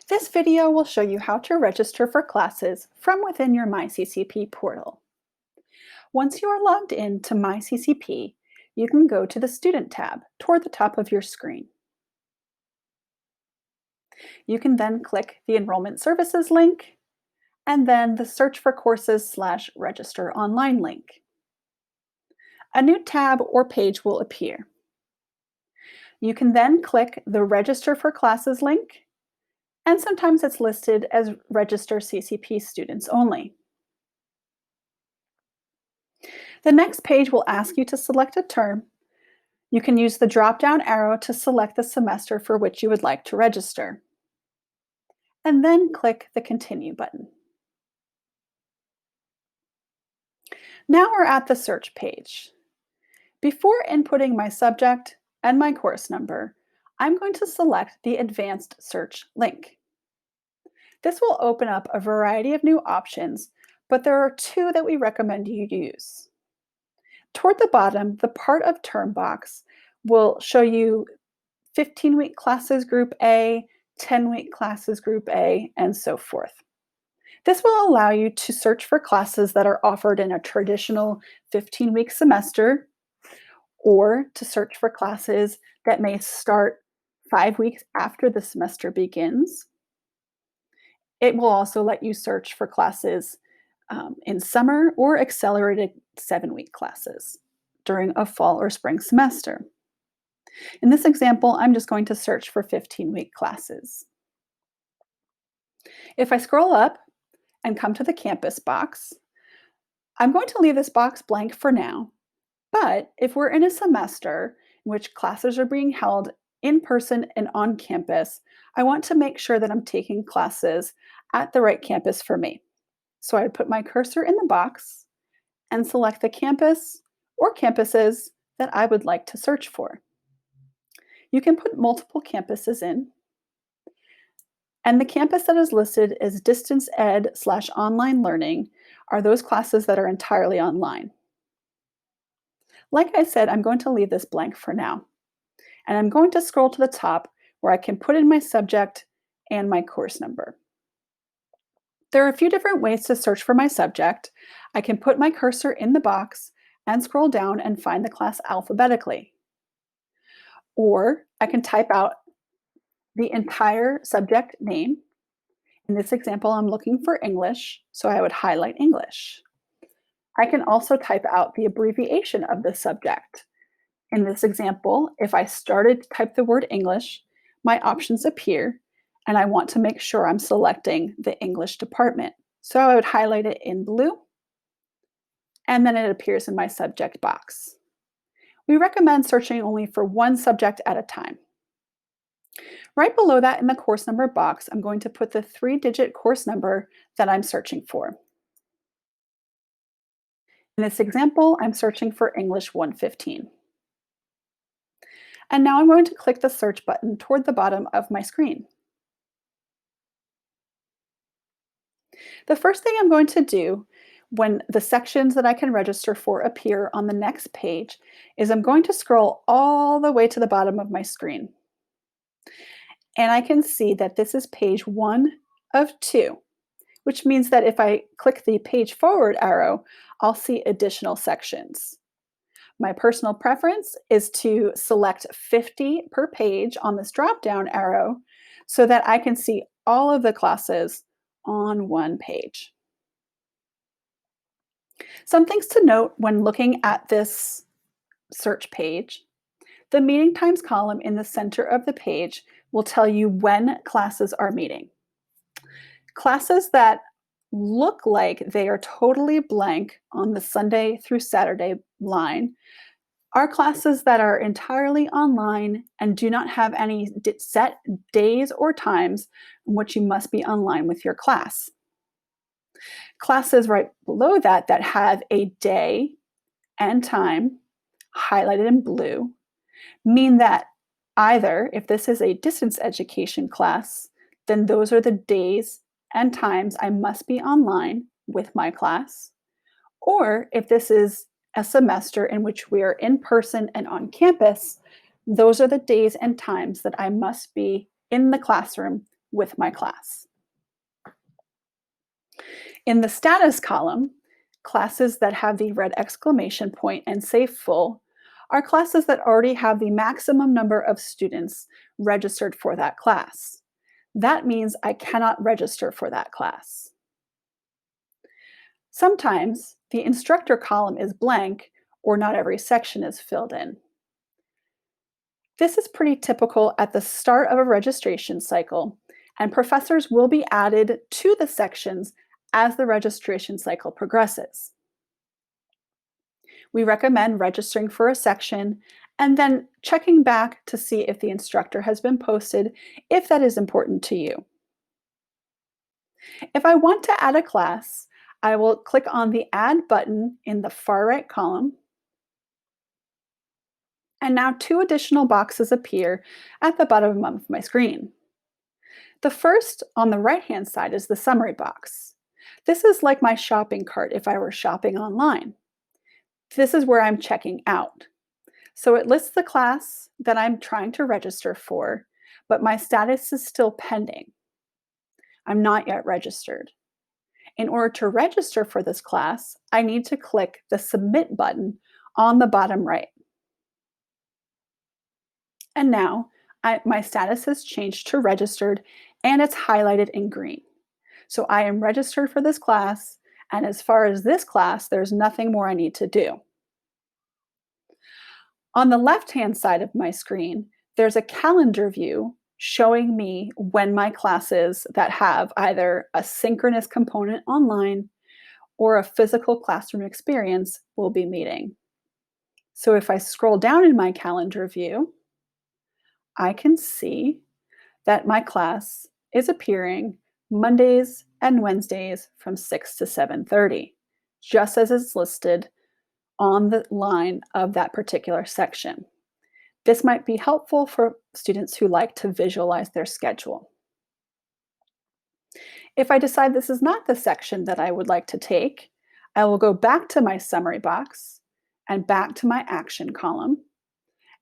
This video will show you how to register for classes from within your MyCCP portal. Once you are logged in to MyCCP, you can go to the Student tab toward the top of your screen. You can then click the Enrollment Services link and then the Search for Courses/Register Online link. A new tab or page will appear. You can then click the Register for Classes link, and sometimes it's listed as Register CCP Students Only. The next page will ask you to select a term. You can use the drop-down arrow to select the semester for which you would like to register, and then click the Continue button. Now we're at the search page. Before inputting my subject and my course number, I'm going to select the Advanced Search link. This will open up a variety of new options, but there are two that we recommend you use. Toward the bottom, the Part of Term box will show you 15-week classes Group A, 10-week classes Group A, and so forth. This will allow you to search for classes that are offered in a traditional 15-week semester, or to search for classes that may start 5 weeks after the semester begins. It will also let you search for classes in summer or accelerated 7-week classes during a fall or spring semester. In this example, I'm just going to search for 15-week classes. If I scroll up and come to the campus box, I'm going to leave this box blank for now, but if we're in a semester in which classes are being held in person and on campus, I want to make sure that I'm taking classes at the right campus for me. So I'd put my cursor in the box and select the campus or campuses that I would like to search for. You can put multiple campuses in, and the campus that is listed as distance ed/online learning are those classes that are entirely online. Like I said, I'm going to leave this blank for now, and I'm going to scroll to the top where I can put in my subject and my course number. There are a few different ways to search for my subject. I can put my cursor in the box and scroll down and find the class alphabetically. Or I can type out the entire subject name. In this example, I'm looking for English, so I would highlight English. I can also type out the abbreviation of the subject. In this example, if I started to type the word English, my options appear, and I want to make sure I'm selecting the English department. So I would highlight it in blue, and then it appears in my subject box. We recommend searching only for one subject at a time. Right below that in the course number box, I'm going to put the 3-digit course number that I'm searching for. In this example, I'm searching for English 115. And now I'm going to click the search button toward the bottom of my screen. The first thing I'm going to do when the sections that I can register for appear on the next page is I'm going to scroll all the way to the bottom of my screen. And I can see that this is page 1 of 2, which means that if I click the page forward arrow, I'll see additional sections. My personal preference is to select 50 per page on this drop-down arrow so that I can see all of the classes on one page. Some things to note when looking at this search page: the meeting times column in the center of the page will tell you when classes are meeting. Classes that look like they are totally blank on the Sunday through Saturday line are classes that are entirely online and do not have any set days or times in which you must be online with your class. Classes right below that have a day and time highlighted in blue mean that either, if this is a distance education class, then those are the days and times I must be online with my class, or if this is a semester in which we are in person and on campus, those are the days and times that I must be in the classroom with my class. In the status column, classes that have the red exclamation point and say full are classes that already have the maximum number of students registered for that class. That means I cannot register for that class. Sometimes the instructor column is blank or not every section is filled in. This is pretty typical at the start of a registration cycle, and professors will be added to the sections as the registration cycle progresses. We recommend registering for a section and then checking back to see if the instructor has been posted if that is important to you. If I want to add a class, I will click on the Add button in the far right column. And now 2 additional boxes appear at the bottom of my screen. The first on the right-hand side is the summary box. This is like my shopping cart if I were shopping online. This is where I'm checking out. So it lists the class that I'm trying to register for, but my status is still pending. I'm not yet registered. In order to register for this class, I need to click the Submit button on the bottom right. And now my status has changed to registered and it's highlighted in green. So I am registered for this class, and as far as this class, there's nothing more I need to do. On the left-hand side of my screen, there's a calendar view showing me when my classes that have either a synchronous component online or a physical classroom experience will be meeting. So if I scroll down in my calendar view, I can see that my class is appearing Mondays and Wednesdays from 6 to 7:30, just as it's listed on the line of that particular section. This might be helpful for students who like to visualize their schedule. If I decide this is not the section that I would like to take, I will go back to my summary box and back to my action column,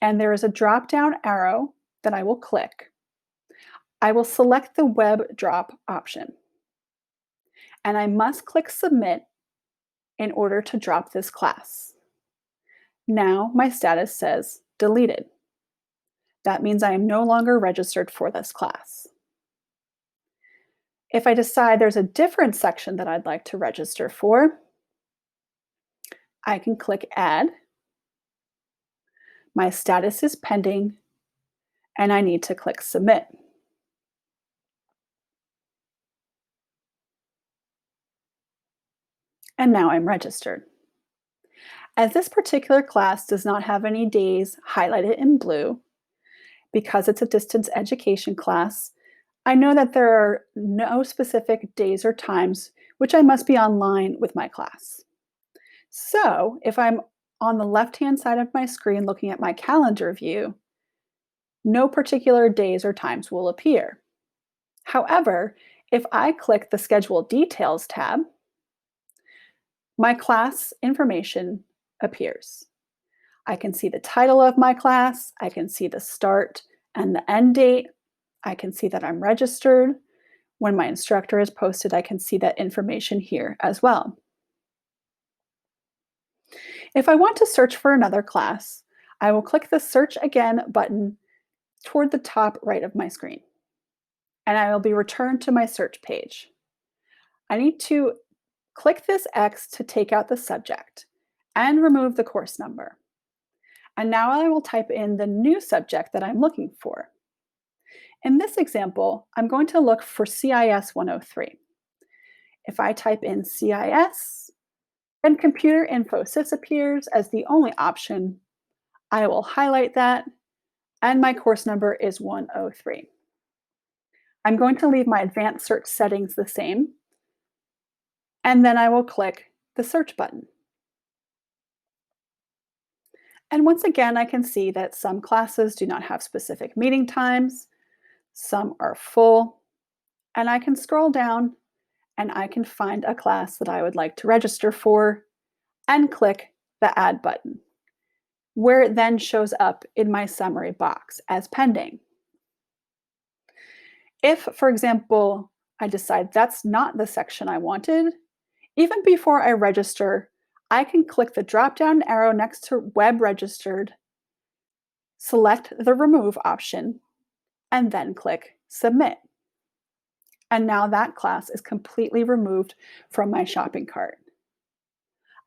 and there is a drop-down arrow that I will click. I will select the web drop option, and I must click Submit in order to drop this class. Now my status says deleted. That means I am no longer registered for this class. If I decide there's a different section that I'd like to register for, I can click Add. My status is pending, and I need to click Submit. And now I'm registered. As this particular class does not have any days highlighted in blue, because it's a distance education class, I know that there are no specific days or times which I must be online with my class. So if I'm on the left-hand side of my screen looking at my calendar view, no particular days or times will appear. However, if I click the Schedule Details tab, my class information appears. I can see the title of my class, I can see the start and the end date, I can see that I'm registered. When my instructor is posted, I can see that information here as well. If I want to search for another class, I will click the Search Again button toward the top right of my screen, and I will be returned to my search page. I need to click this X to take out the subject and remove the course number. And now I will type in the new subject that I'm looking for. In this example, I'm going to look for CIS 103. If I type in CIS, then Computer Info Sys appears as the only option. I will highlight that, and my course number is 103. I'm going to leave my advanced search settings the same, and then I will click the search button. And once again, I can see that some classes do not have specific meeting times, some are full, and I can scroll down and I can find a class that I would like to register for and click the Add button, where it then shows up in my summary box as pending. If, for example, I decide that's not the section I wanted, even before I register, I can click the drop down arrow next to Web Registered, select the Remove option, and then click Submit. And now that class is completely removed from my shopping cart.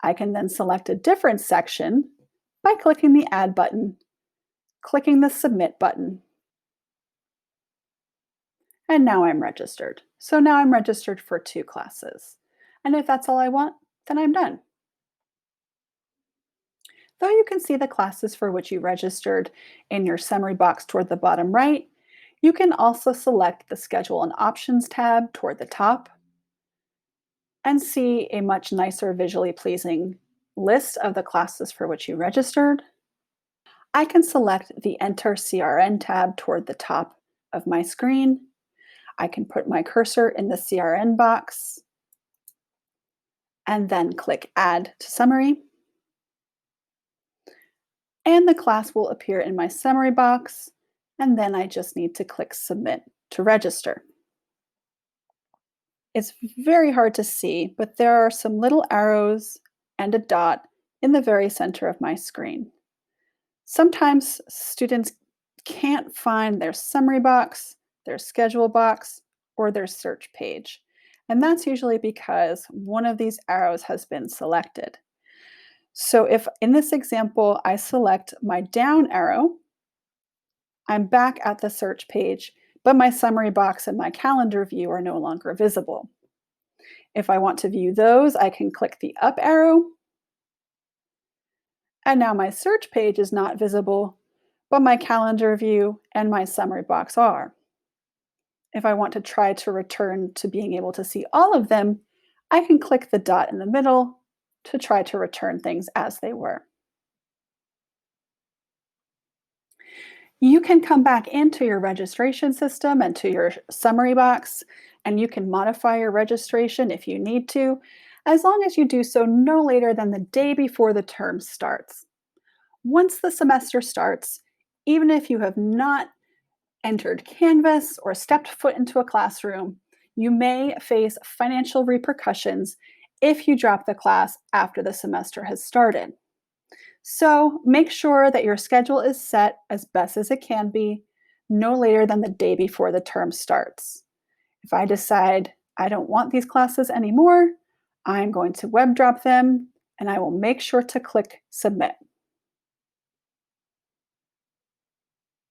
I can then select a different section by clicking the Add button, clicking the Submit button, and now I'm registered. So now I'm registered for 2 classes. And if that's all I want, then I'm done. Though you can see the classes for which you registered in your summary box toward the bottom right, you can also select the Schedule and Options tab toward the top and see a much nicer visually pleasing list of the classes for which you registered. I can select the Enter CRN tab toward the top of my screen. I can put my cursor in the CRN box and then click Add to Summary. And the class will appear in my summary box, and then I just need to click Submit to register. It's very hard to see, but there are some little arrows and a dot in the very center of my screen. Sometimes students can't find their summary box, their schedule box, or their search page. And that's usually because one of these arrows has been selected. So if in this example, I select my down arrow, I'm back at the search page, but my summary box and my calendar view are no longer visible. If I want to view those, I can click the up arrow, and now my search page is not visible, but my calendar view and my summary box are. If I want to try to return to being able to see all of them, I can click the dot in the middle to try to return things as they were. You can come back into your registration system and to your summary box, and you can modify your registration if you need to, as long as you do so no later than the day before the term starts. Once the semester starts, even if you have not entered Canvas or stepped foot into a classroom, you may face financial repercussions if you drop the class after the semester has started. So make sure that your schedule is set as best as it can be, no later than the day before the term starts. If I decide I don't want these classes anymore, I'm going to web drop them and I will make sure to click Submit.